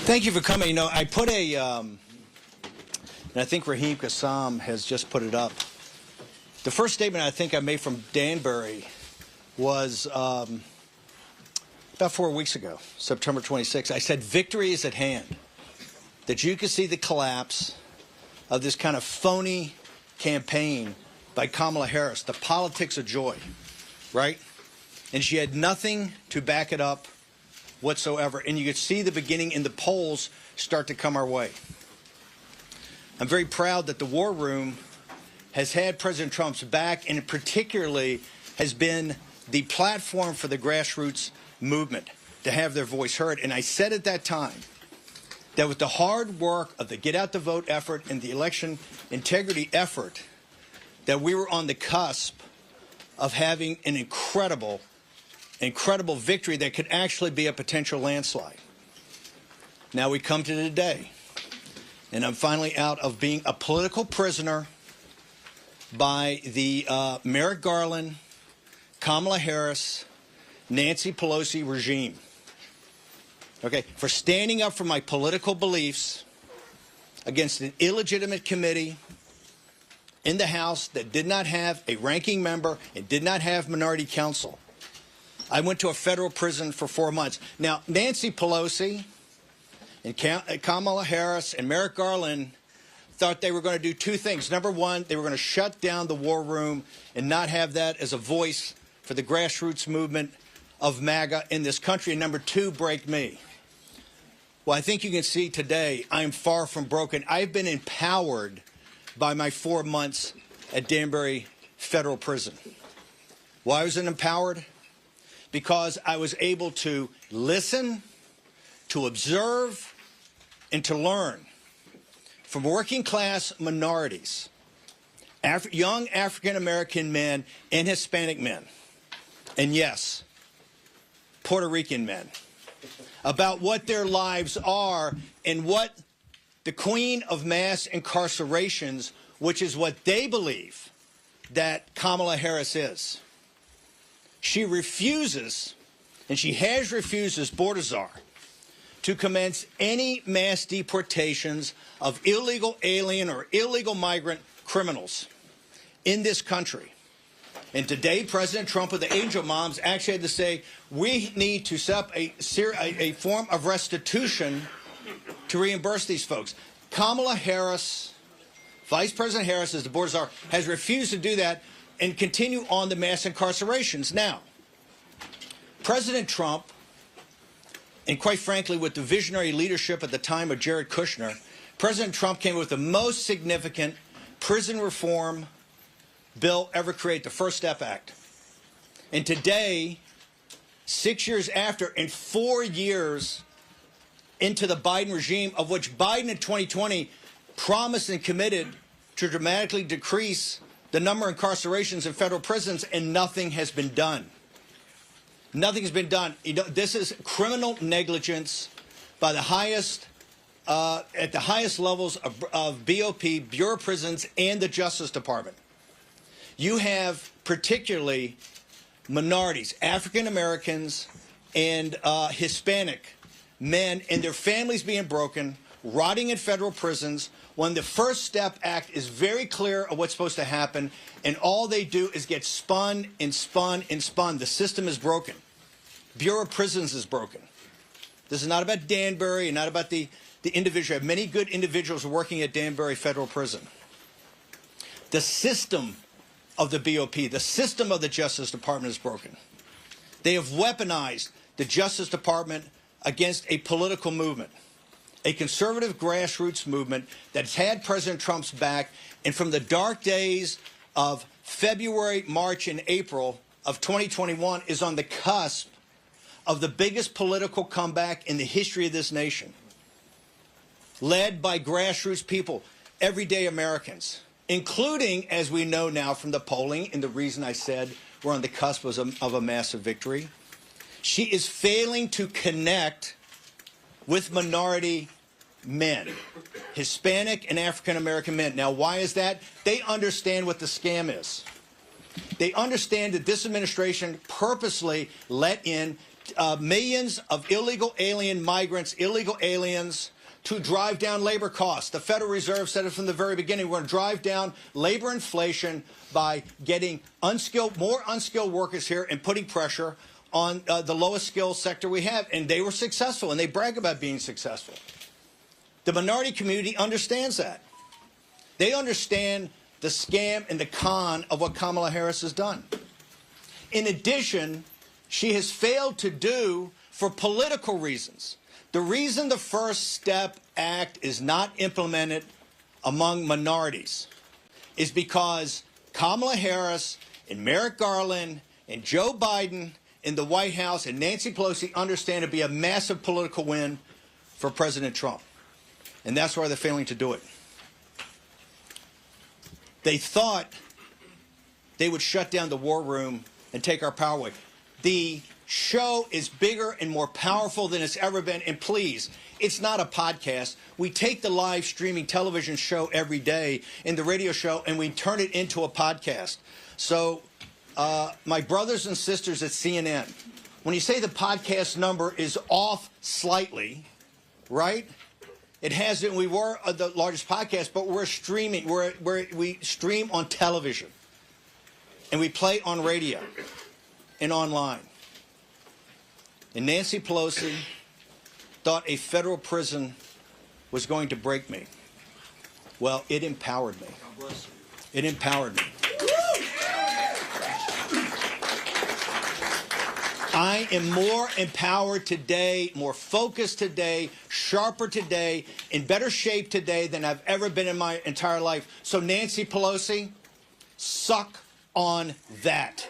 Thank you for coming. You know, I put and I think Raheem Kassam has just put it up. The first statement I think I made from Danbury was about 4 weeks ago, September 26th. I said, victory is at hand. That you can see the collapse of this kind of phony campaign by Kamala Harris, the politics of joy, right? And she had nothing to back it up whatsoever. And you could see the beginning in the polls start to come our way. I'm very proud that the War Room has had President Trump's back, and it particularly has been the platform for the grassroots movement to have their voice heard. And I said at that time that with the hard work of the Get Out the Vote effort and the election integrity effort, that we were on the cusp of having an incredible victory that could actually be a potential landslide. Now we come to today, and I'm finally out of being a political prisoner by the Merrick Garland, Kamala Harris, Nancy Pelosi regime. Okay, for standing up for my political beliefs against an illegitimate committee in the House that did not have a ranking member and did not have minority counsel. I went to a federal prison for 4 months. Now, Nancy Pelosi and Kamala Harris and Merrick Garland thought they were going to do two things. Number one, they were going to shut down the War Room and not have that as a voice for the grassroots movement of MAGA in this country. And number two, break me. Well, I think you can see today I am far from broken. I've been empowered by my 4 months at Danbury Federal Prison. Why was it empowered? Because I was able to listen, to observe, and to learn from working class minorities, young African-American men and Hispanic men, and yes, Puerto Rican men, about what their lives are and what the queen of mass incarcerations, which is what they believe that Kamala Harris is. She refuses, and she has refused as border czar, to commence any mass deportations of illegal alien or illegal migrant criminals in this country. And today, President Trump with the angel moms actually had to say, we need to set up a form of restitution to reimburse these folks. Kamala Harris, Vice President Harris, as the border czar, has refused to do that and continue on the mass incarcerations. Now, President Trump, and quite frankly, with the visionary leadership at the time of Jared Kushner, President Trump came with the most significant prison reform bill ever created, the First Step Act. And today, 6 years after, and 4 years into the Biden regime, of which Biden in 2020 promised and committed to dramatically decrease the number of incarcerations in federal prisons, and nothing has been done. Nothing has been done. You know, this is criminal negligence by the highest, at the highest levels of BOP, Bureau of Prisons, and the Justice Department. You have particularly minorities, African Americans and Hispanic men and their families being broken, rotting in federal prisons, when the First Step Act is very clear of what's supposed to happen, and all they do is get spun and spun and spun. The system is broken. Bureau of Prisons is broken. This is not about Danbury and not about the individual. I have many good individuals working at Danbury Federal Prison. The system of the BOP, the system of the Justice Department is broken. They have weaponized the Justice Department against a political movement, a conservative grassroots movement that's had President Trump's back, and from the dark days of February, March, and April of 2021 is on the cusp of the biggest political comeback in the history of this nation, led by grassroots people, everyday Americans, including, as we know now from the polling, and the reason I said we're on the cusp of a massive victory, she is failing to connect with minority men, Hispanic and African-American men. Now, why is that? They understand what the scam is. They understand that this administration purposely let in millions of illegal alien migrants, illegal aliens, to drive down labor costs. The Federal Reserve said it from the very beginning. We're going to drive down labor inflation by getting more unskilled workers here and putting pressure on the lowest skilled sector we have. And they were successful, and they brag about being successful. The minority community understands that. They understand the scam and the con of what Kamala Harris has done. In addition, she has failed to do, for political reasons. The reason the First Step Act is not implemented among minorities is because Kamala Harris and Merrick Garland and Joe Biden in the White House and Nancy Pelosi understand it to be a massive political win for President Trump. And that's why they're failing to do it. They thought they would shut down the war room and take our power away. The show is bigger and more powerful than it's ever been. And please, it's not a podcast. We take the live streaming television show every day and the radio show, and we turn it into a podcast. So my brothers and sisters at CNN, when you say the podcast number is off slightly, right? It hasn't. We were the largest podcast, but we're streaming. We stream on television, and we play on radio and online. And Nancy Pelosi thought a federal prison was going to break me. Well, it empowered me. It empowered me. I am more empowered today, more focused today, sharper today, in better shape today than I've ever been in my entire life. So Nancy Pelosi, suck on that.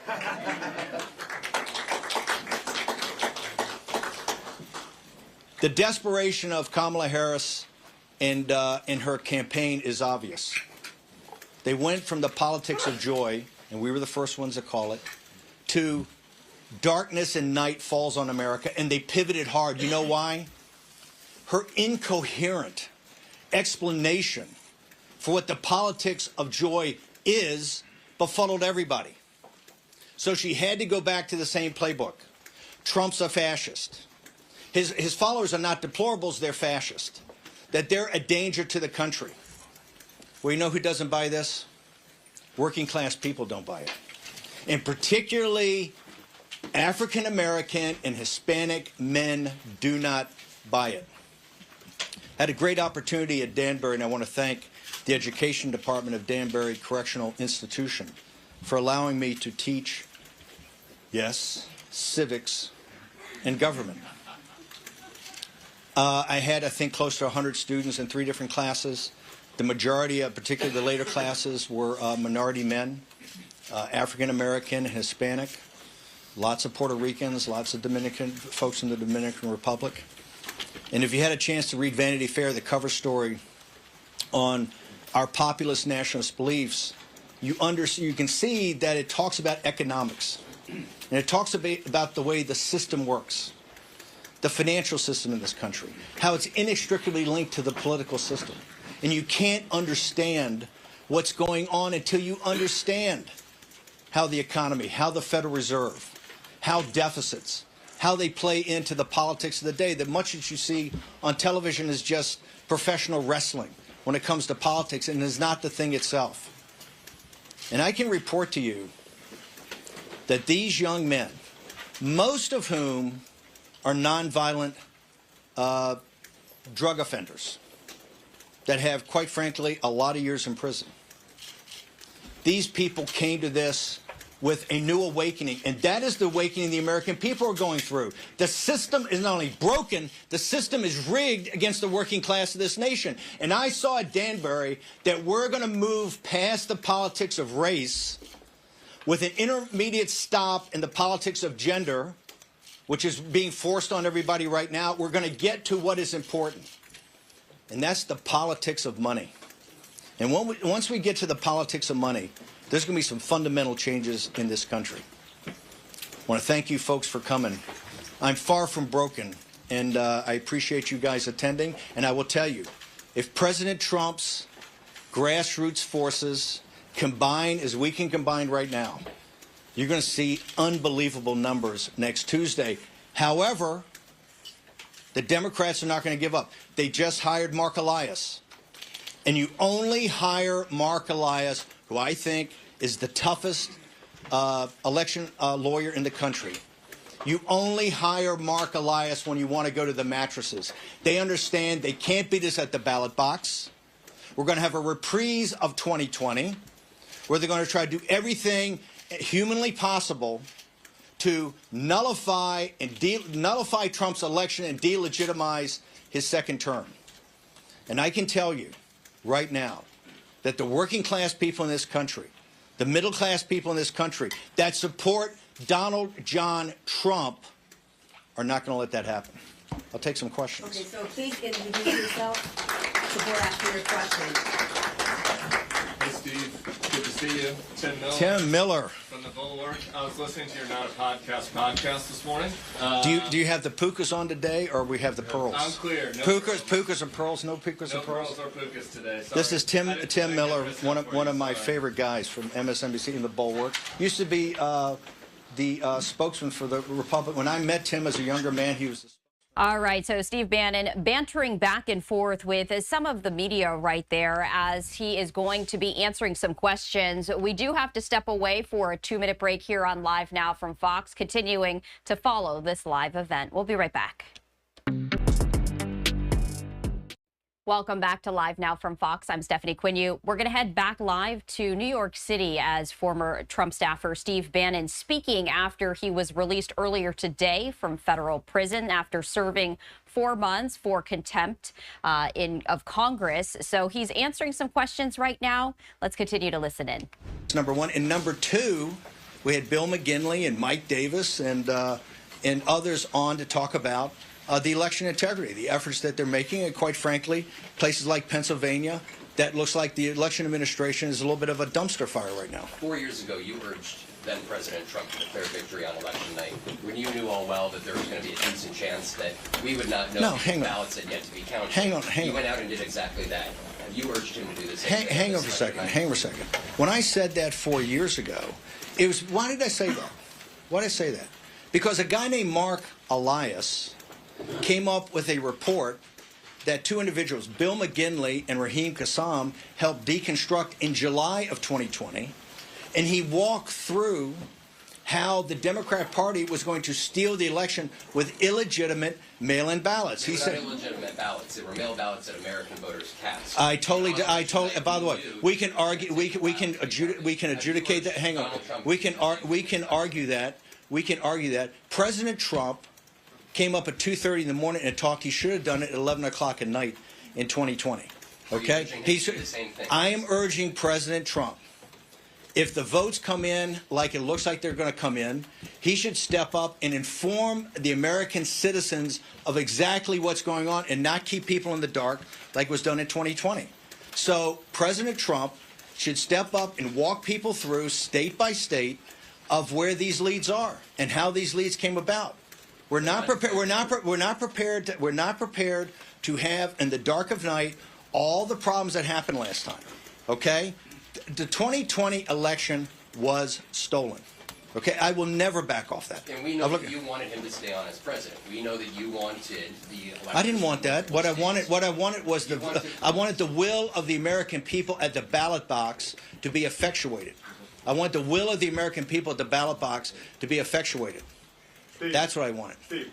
The desperation of Kamala Harris and her campaign is obvious. They went from the politics of joy, and we were the first ones to call it, to darkness and night falls on America, and they pivoted hard. You know why? Her incoherent explanation for what the politics of joy is befuddled everybody. So she had to go back to the same playbook. Trump's a fascist. His followers are not deplorables, they're fascist. That they're a danger to the country. Well, you know who doesn't buy this? Working class people don't buy it. And particularly African American and Hispanic men do not buy it. I had a great opportunity at Danbury, and I want to thank the Education Department of Danbury Correctional Institution for allowing me to teach, yes, civics and government. I had, I think, close to 100 students in 3 different classes. The majority, particularly the later classes, were minority men, African American, Hispanic, lots of Puerto Ricans, lots of Dominican folks in the Dominican Republic. And if you had a chance to read Vanity Fair, the cover story on our populist nationalist beliefs, you can see that it talks about economics. And it talks about the way the system works. The financial system in this country, how it's inextricably linked to the political system. And you can't understand what's going on until you understand how the economy, how the Federal Reserve, how deficits, how they play into the politics of the day. That much that you see on television is just professional wrestling when it comes to politics and is not the thing itself. And I can report to you that these young men, most of whom are nonviolent drug offenders that have, quite frankly, a lot of years in prison. These people came to this with a new awakening, and that is the awakening the American people are going through. The system is not only broken, the system is rigged against the working class of this nation. And I saw at Danbury that we're going to move past the politics of race with an intermediate stop in the politics of gender, which is being forced on everybody right now. We're going to get to what is important, and that's the politics of money. And once we get to the politics of money, there's going to be some fundamental changes in this country. I want to thank you folks for coming. I'm far from broken, and I appreciate you guys attending. And I will tell you, if President Trump's grassroots forces combine as we can combine right now, you're going to see unbelievable numbers next Tuesday. However, the Democrats are not going to give up. They just hired Mark Elias. And you only hire Mark Elias, who I think is the toughest election lawyer in the country. You only hire Mark Elias when you want to go to the mattresses. They understand they can't beat us at the ballot box. We're going to have a reprise of 2020, where they're going to try to do everything humanly possible to nullify Trump's election and delegitimize his second term. And I can tell you right now that the working class people in this country, the middle class people in this country that support Donald John Trump are not going to let that happen. I'll take some questions. Okay, so please introduce yourself before asking your question. Hey, Steve. Good to see you. Tim Miller. Tim Miller. From the Bulwark. I was listening to your Not a Podcast this morning. Do you have the pukas on today, or we have the pearls? I'm clear. No pukas and pearls. No pukas no and pearls. No pearls or pukas today. Sorry. This is Tim Miller, one of my favorite guys from MSNBC in the Bulwark. Used to be the spokesman for the Republic. When I met Tim as a younger man, he was the All right, so Steve Bannon bantering back and forth with some of the media right there as he is going to be answering some questions. We do have to step away for a 2-minute break here on Live Now from Fox, continuing to follow this live event. We'll be right back. Welcome back to Live Now from Fox. I'm Stephanie Quinu. We're going to head back live to New York City as former Trump staffer Steve Bannon speaking after he was released earlier today from federal prison after serving 4 months for contempt of Congress. So he's answering some questions right now. Let's continue to listen in. number one. And number two, we had Bill McGinley and Mike Davis and others on to talk about the election integrity, the efforts that they're making, and quite frankly, places like Pennsylvania, that looks like the election administration is a little bit of a dumpster fire right now. 4 years ago, you urged then-President Trump to declare victory on election night, when you knew all well that there was going to be a decent chance that we would not know the ballots had yet to be counted. Hang on. You went out and did exactly that. Have you urged him to do the same? Hang on for a second. When I said that 4 years ago, it was, why did I say that? Why did I say that? Because a guy named Mark Elias came up with a report that two individuals, Bill McGinley and Raheem Kassam, helped deconstruct in July of 2020. And he walked through how the Democrat Party was going to steal the election with illegitimate mail-in ballots. He said illegitimate ballots. They were mail ballots that American voters cast. I totally. By the way, we can argue. We can adjudicate that. Hang on. We can argue that. President Trump came up at 2:30 in the morning and talked. He should have done it at 11 o'clock at night in 2020. Okay? I am urging President Trump, if the votes come in like it looks like they're going to come in, he should step up and inform the American citizens of exactly what's going on and not keep people in the dark like was done in 2020. So President Trump should step up and walk people through state by state of where these leads are and how these leads came about. We're not prepared. We're not prepared to have in the dark of night all the problems that happened last time. Okay, the 2020 election was stolen. Okay, I will never back off that. And we know that you wanted him to stay on as president. We know that you wanted the election. I didn't want that. What I wanted was I wanted the will of the American people at the ballot box to be effectuated. I want the will of the American people at the ballot box to be effectuated. Steve, that's what I wanted. Steve,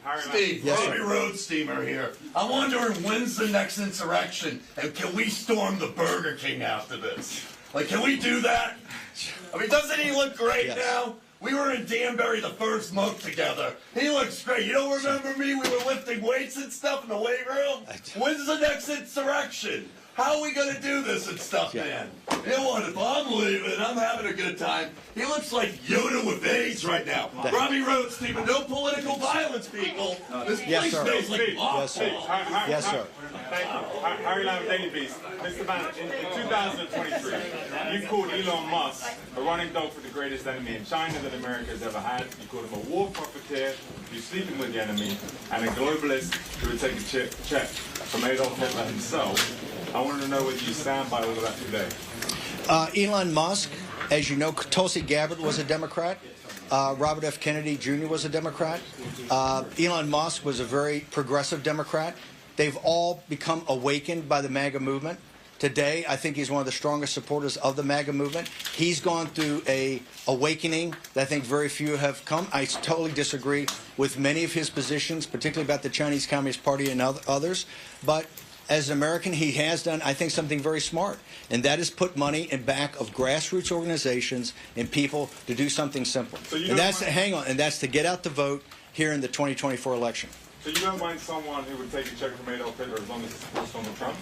yes, Robbie Road Steamer here. I'm wondering, when's the next insurrection, and can we storm the Burger King after this? Like, can we do that? I mean, doesn't he look great now? We were in Danbury the first month together. He looks great. You don't remember me? We were lifting weights and stuff in the weight room. When's the next insurrection? How are we going to do this and stuff, man? You know what? If I'm leaving, I'm having a good time. He looks like Yoda with AIDS right now. Robbie Road, Stephen, no political violence, people. This place smells like awful. Yes, sir. Thank you. Harry Lime, Daily Beast. Mr. Bannon, in 2023, you called Elon Musk a running dog for the greatest enemy in China that America has ever had. You called him a war profiteer, who's sleeping with the enemy, and a globalist who would take a check from Adolf Hitler himself. I wanted to know whether you stand by all of that today. Elon Musk, as you know, Tulsi Gabbard was a Democrat. Robert F. Kennedy Jr. was a Democrat. Elon Musk was a very progressive Democrat. They've all become awakened by the MAGA movement. Today, I think he's one of the strongest supporters of the MAGA movement. He's gone through a awakening that I think very few have come. I totally disagree with many of his positions, particularly about the Chinese Communist Party and others. But as an American, he has done, I think, something very smart, and that is put money in back of grassroots organizations and people to do something simple. So and that's and that's to get out the vote here in the 2024 election. So you don't mind someone who would take a check from Adolf Hitler as long as it's supports Donald Trump?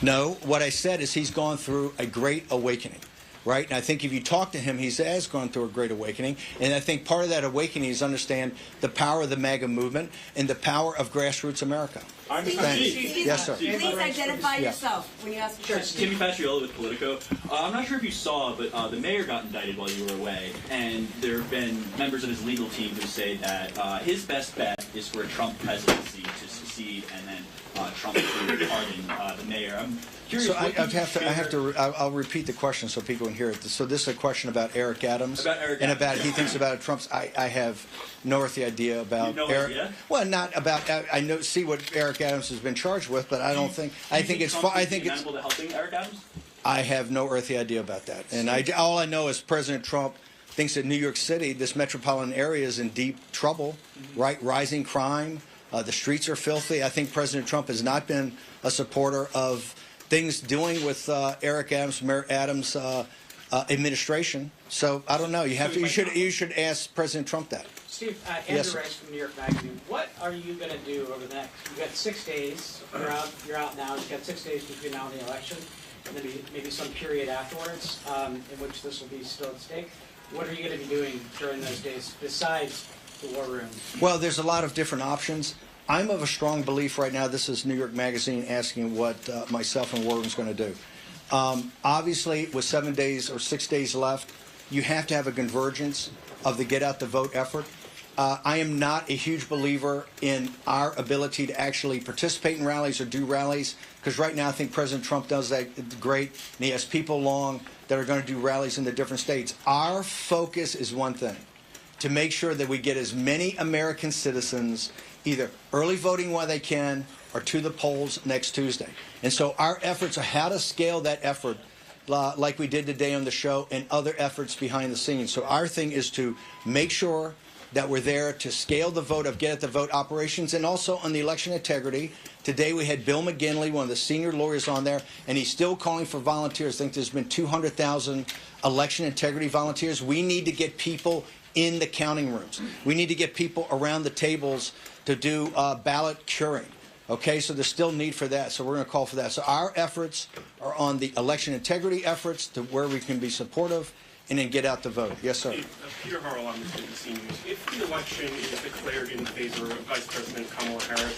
No, what I said is he's gone through a great awakening, right? And I think if you talk to him, he has gone through a great awakening. And I think part of that awakening is understand the power of the MAGA movement and the power of grassroots America. I Steve, understand. Steve, Yes, sir. Please identify yourself when you ask the Sure, it's question. Timmy Patrioli with Politico. I'm not sure if you saw, but the mayor got indicted while you were away, and there have been members of his legal team who say that his best bet is for a Trump presidency to succeed, and then Trump to pardon the mayor. I'm curious. So I'll repeat the question so people can hear it. So this is a question about Eric Adams. About Eric and Adams, about yeah. he thinks about Trump's. I have no earthly idea about You have no Eric. idea? Well, not about. I know see what Eric Adams has been charged with, but I don't think. I think it's. Trump I would think be it's. amenable to helping Eric Adams? I have no earthly idea about that. And all I know is President Trump thinks that New York City, this metropolitan area, is in deep trouble, right? Rising crime. The streets are filthy. I think President Trump has not been a supporter of things dealing with Eric Adams, Mayor Adams' administration. So I don't know. You should ask President Trump that. Steve, Yes, Andrew sir. Rice from New York Magazine. What are you going to do over the next? You've got 6 days. You're out now. You've got 6 days between now and the election, and then maybe some period afterwards in which this will be still at stake. What are you going to be doing during those days besides the war room? Well, there's a lot of different options. I'm of a strong belief right now. This is New York Magazine asking what myself and War Room's going to do. Obviously, with 7 days or 6 days left, you have to have a convergence of the get out the vote effort. I am not a huge believer in our ability to actually participate in rallies or do rallies, because right now I think President Trump does that great, and he has people along that are going to do rallies in the different states. Our focus is one thing, to make sure that we get as many American citizens either early voting while they can or to the polls next Tuesday. And so our efforts are how to scale that effort like we did today on the show and other efforts behind the scenes. So our thing is to make sure that we're there to scale the vote of get at the vote operations, and also on the election integrity. Today we had Bill McGinley, one of the senior lawyers on there, and he's still calling for volunteers. I think there's been 200,000 election integrity volunteers. We need to get people in the counting rooms. We need to get people around the tables to do ballot curing. Okay, so there's still need for that, so we're going to call for that. So our efforts are on the election integrity efforts to where we can be supportive and then get out the vote. Yes, sir. Peter Harrell on ABC News. If the election is declared in favor of Vice President Kamala Harris,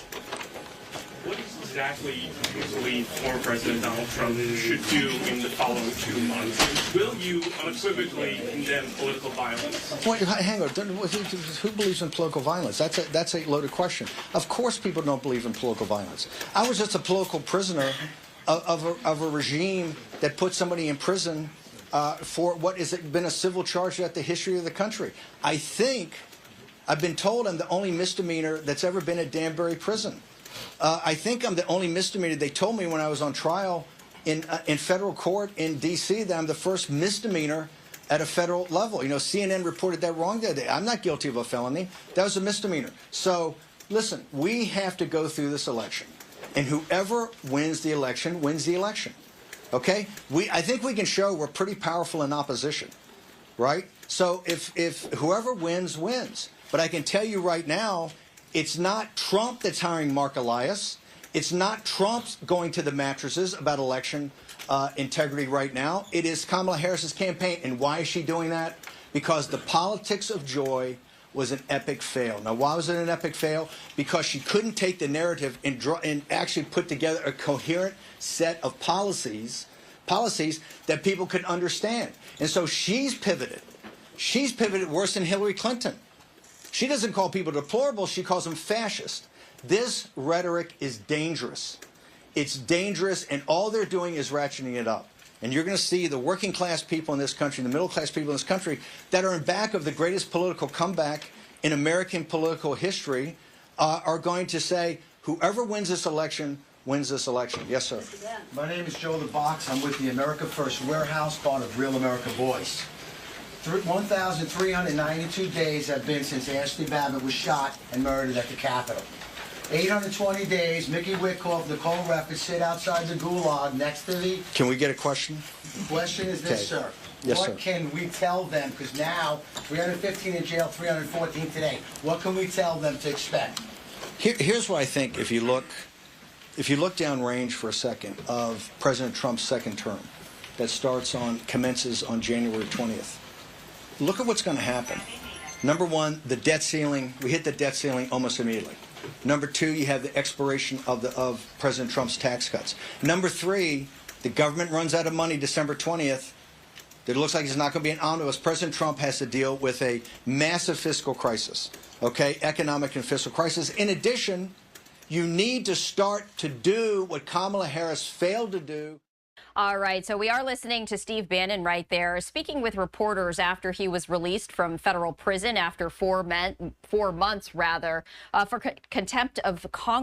what exactly do you believe former President Donald Trump should do in the following 2 months? Will you unequivocally condemn political violence? Wait, hang on. Who believes in political violence? That's a loaded question. Of course people don't believe in political violence. I was just a political prisoner of a regime that put somebody in prison for what has been a civil charge throughout the history of the country. I think, I've been told I'm the only misdemeanor that's ever been at Danbury Prison. I think I'm the only misdemeanor. They told me when I was on trial in federal court in D.C. that I'm the first misdemeanor at a federal level. You know, CNN reported that wrong the other day. I'm not guilty of a felony. That was a misdemeanor. So, listen, we have to go through this election. And whoever wins the election wins the election. Okay? I think we can show we're pretty powerful in opposition. Right? So if whoever wins, wins. But I can tell you right now, it's not Trump that's hiring Mark Elias. It's not Trump going to the mattresses about election integrity right now. It is Kamala Harris's campaign. And why is she doing that? Because the politics of joy was an epic fail. Now, why was it an epic fail? Because she couldn't take the narrative and actually put together a coherent set of policies that people could understand. And so she's pivoted. She's pivoted worse than Hillary Clinton. She doesn't call people deplorable. She calls them fascist. This rhetoric is dangerous. It's dangerous, and all they're doing is ratcheting it up. and you're going to see the working class people in this country, the middle class people in this country, that are in back of the greatest political comeback in American political history, are going to say, whoever wins this election wins this election. Yes, sir. My name is Joe the Box. I'm with the America First Warehouse, part of Real America Boys. 1,392 days have been since Ashley Babbitt was shot and murdered at the Capitol. 820 days, Mickey Witkoff, Nicole Reffett sit outside the gulag next to the... Can we get a question? The question is this, Okay. sir. Yes, what sir. can we tell them? Because now, 315 in jail, 314 today. What can we tell them to expect? Here's what I think. If you look downrange for a second of President Trump's second term, that commences on January 20th. Look at what's going to happen. Number one, the debt ceiling. We hit the debt ceiling almost immediately. Number two, you have the expiration of President Trump's tax cuts. Number three, the government runs out of money December 20th. It looks like it's not going to be an omnibus. President Trump has to deal with a massive fiscal crisis, okay, economic and fiscal crisis. In addition, you need to start to do what Kamala Harris failed to do. All right, so we are listening to Steve Bannon right there, speaking with reporters after he was released from federal prison after 4 months, for contempt of Congress.